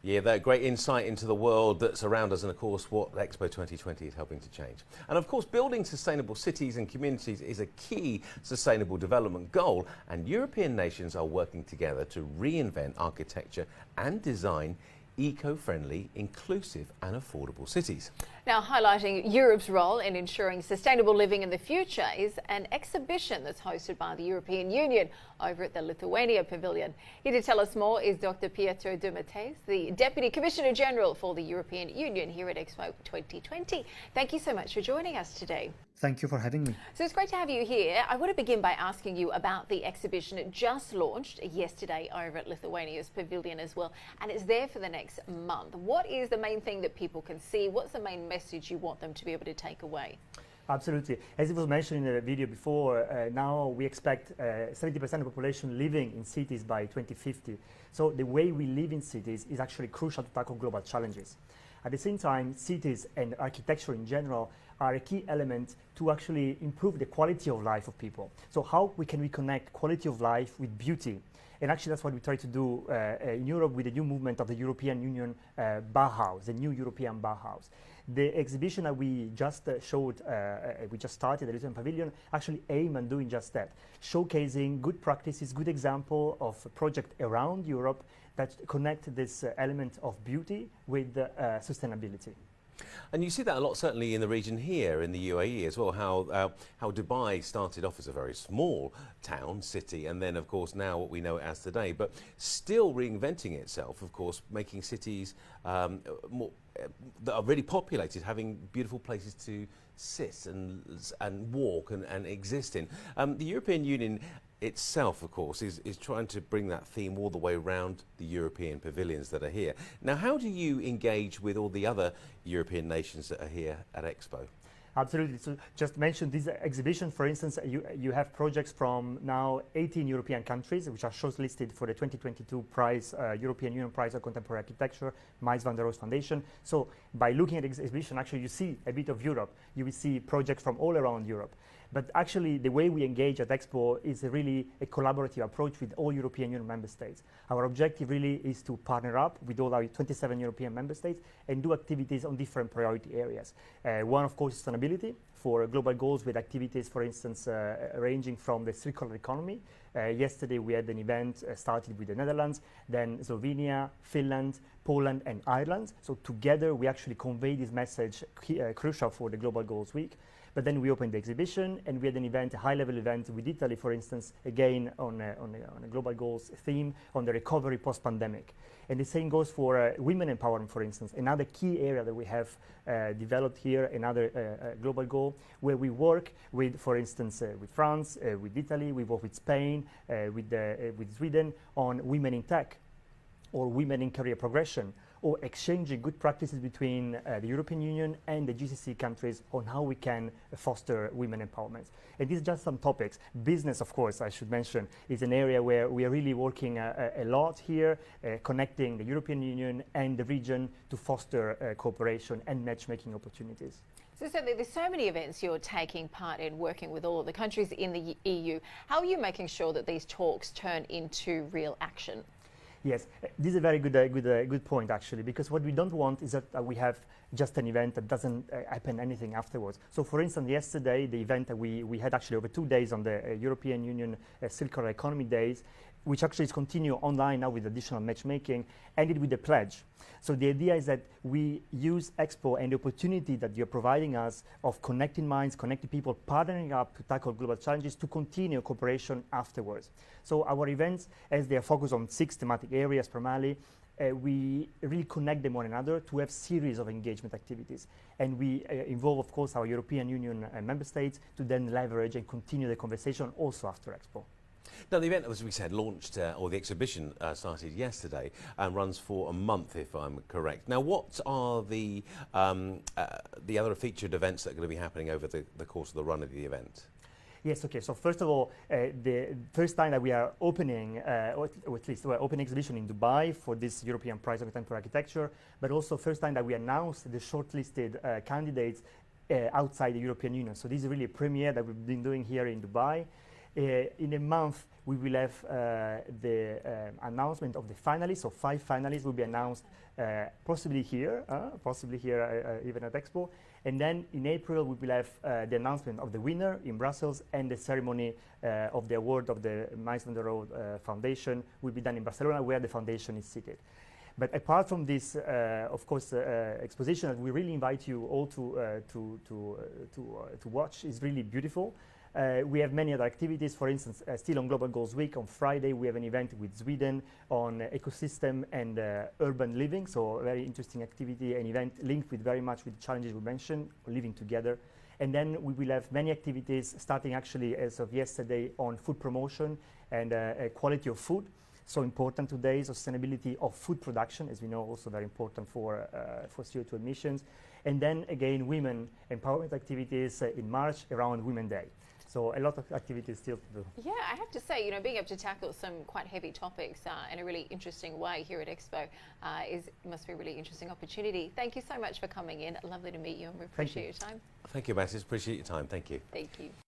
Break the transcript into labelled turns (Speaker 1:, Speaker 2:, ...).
Speaker 1: Yeah, that great insight into the world that's around us and, of course, what Expo 2020 is helping to change. And, of course, building sustainable cities and communities is a key sustainable development goal, and European nations are working together to reinvent architecture and design eco-friendly, inclusive and affordable cities.
Speaker 2: Now, highlighting Europe's role in ensuring sustainable living in the future is an exhibition that's hosted by the European Union over at the Lithuania Pavilion. Here to tell us more is Dr. Pietro De Matteis, the Deputy Commissioner General for the European Union here at Expo 2020. Thank you so much for joining us today.
Speaker 3: Thank you for having me.
Speaker 2: So it's great to have you here. I want to begin by asking you about the exhibition. It just launched yesterday over at Lithuania's Pavilion as well, and it's there for the next month. What is the main thing that people can see? What's the main message you want them to be able to take away?
Speaker 3: Absolutely. As it was mentioned in the video before, now we expect 70% of the population living in cities by 2050. So the way we live in cities is actually crucial to tackle global challenges. At the same time, cities and architecture in general are a key element to actually improve the quality of life of people. So how can we connect quality of life with beauty? And actually that's what we try to do in Europe with the new movement of the European Union Bauhaus, the new European Bauhaus. The exhibition that we just showed, we just started at the Lithuanian Pavilion, actually aim at doing just that, showcasing good practices, good example of a project around Europe that connect this element of beauty with sustainability.
Speaker 1: And you see that a lot, certainly in the region here in the UAE as well, how Dubai started off as a very small town, city, and then, of course, now what we know it as today, but still reinventing itself, of course, making cities more, that are really populated, having beautiful places to sit and walk and exist in. The European Union itself, of course, is trying to bring that theme all the way around the European pavilions that are here. Now, how do you engage with all the other European nations that are here at Expo?
Speaker 3: Absolutely. So just mention this exhibition, for instance, you have projects from now 18 European countries, which are shortlisted for the 2022 prize, European Union Prize of Contemporary Architecture, Mies van der Rohe Foundation. So by looking at the exhibition, actually you see a bit of Europe. You will see projects from all around Europe. But actually the way we engage at Expo is really a collaborative approach with all European Union member states. Our objective really is to partner up with all our 27 European member states and do activities on different priority areas. One, of course, is sustainability for global goals with activities, for instance, ranging from the circular economy. Yesterday we had an event started with the Netherlands, then Slovenia, Finland, Poland and Ireland. So together we actually convey this message crucial for the Global Goals Week. But then we opened the exhibition and we had an event, a high-level event with Italy, for instance, again on a global goals theme on the recovery post-pandemic. And the same goes for women empowerment, for instance, another key area that we have developed here, another global goal, where we work with, for instance, with France, with Italy, we work with Spain, with Sweden on women in tech or women in career progression, or exchanging good practices between the European Union and the GCC countries on how we can foster women empowerment. And these are just some topics. Business, of course, I should mention, is an area where we are really working a lot here, connecting the European Union and the region to foster cooperation and matchmaking opportunities.
Speaker 2: So there's so many events you're taking part in, working with all of the countries in the EU. How are you making sure that these talks turn into real action?
Speaker 3: Yes, this is a very good point, actually, because what we don't want is that we have just an event that doesn't happen anything afterwards. So, for instance, yesterday, the event that we had actually over 2 days on the European Union Circular Economy Days, which actually is continue online now with additional matchmaking, ended with a pledge. So the idea is that we use Expo and the opportunity that you're providing us of connecting minds, connecting people, partnering up to tackle global challenges, to continue cooperation afterwards. So our events, as they are focused on 6 thematic areas primarily, we really connect them one another to have series of engagement activities. And we involve, of course, our European Union member states to then leverage and continue the conversation also after Expo.
Speaker 1: Now, the event, as we said, launched, or the exhibition started yesterday and runs for a month, if I'm correct. Now, what are the other featured events that are going to be happening over the course of the run of the event?
Speaker 3: Yes, okay. So first of all, the first time that we are opening, or at least we're opening exhibition in Dubai for this European Prize of Contemporary Architecture, but also first time that we announced the shortlisted candidates outside the European Union. So this is really a premiere that we've been doing here in Dubai. In a month, we will have the announcement of the finalists. So 5 finalists will be announced, possibly here even at Expo. And then in April, we will have the announcement of the winner in Brussels, and the ceremony of the award of the Mies van der Rohe Foundation will be done in Barcelona, where the foundation is seated. But apart from this, of course, exposition, we really invite you all to watch. It's really beautiful. We have many other activities. For instance, still on Global Goals Week, on Friday, we have an event with Sweden on ecosystem and urban living. So a very interesting activity, an event linked with very much with the challenges we mentioned, living together. And then we will have many activities starting actually as of yesterday on food promotion and quality of food. So important today, sustainability of food production, as we know, also very important for CO2 emissions. And then again, women empowerment activities in March around Women's Day. So a lot of activities still to do.
Speaker 2: Yeah, I have to say, being able to tackle some quite heavy topics in a really interesting way here at Expo must be a really interesting opportunity. Thank you so much for coming in. Lovely to meet you, and we appreciate your time.
Speaker 1: Thank you, Mattis. Appreciate your time. Thank you.
Speaker 2: Thank you.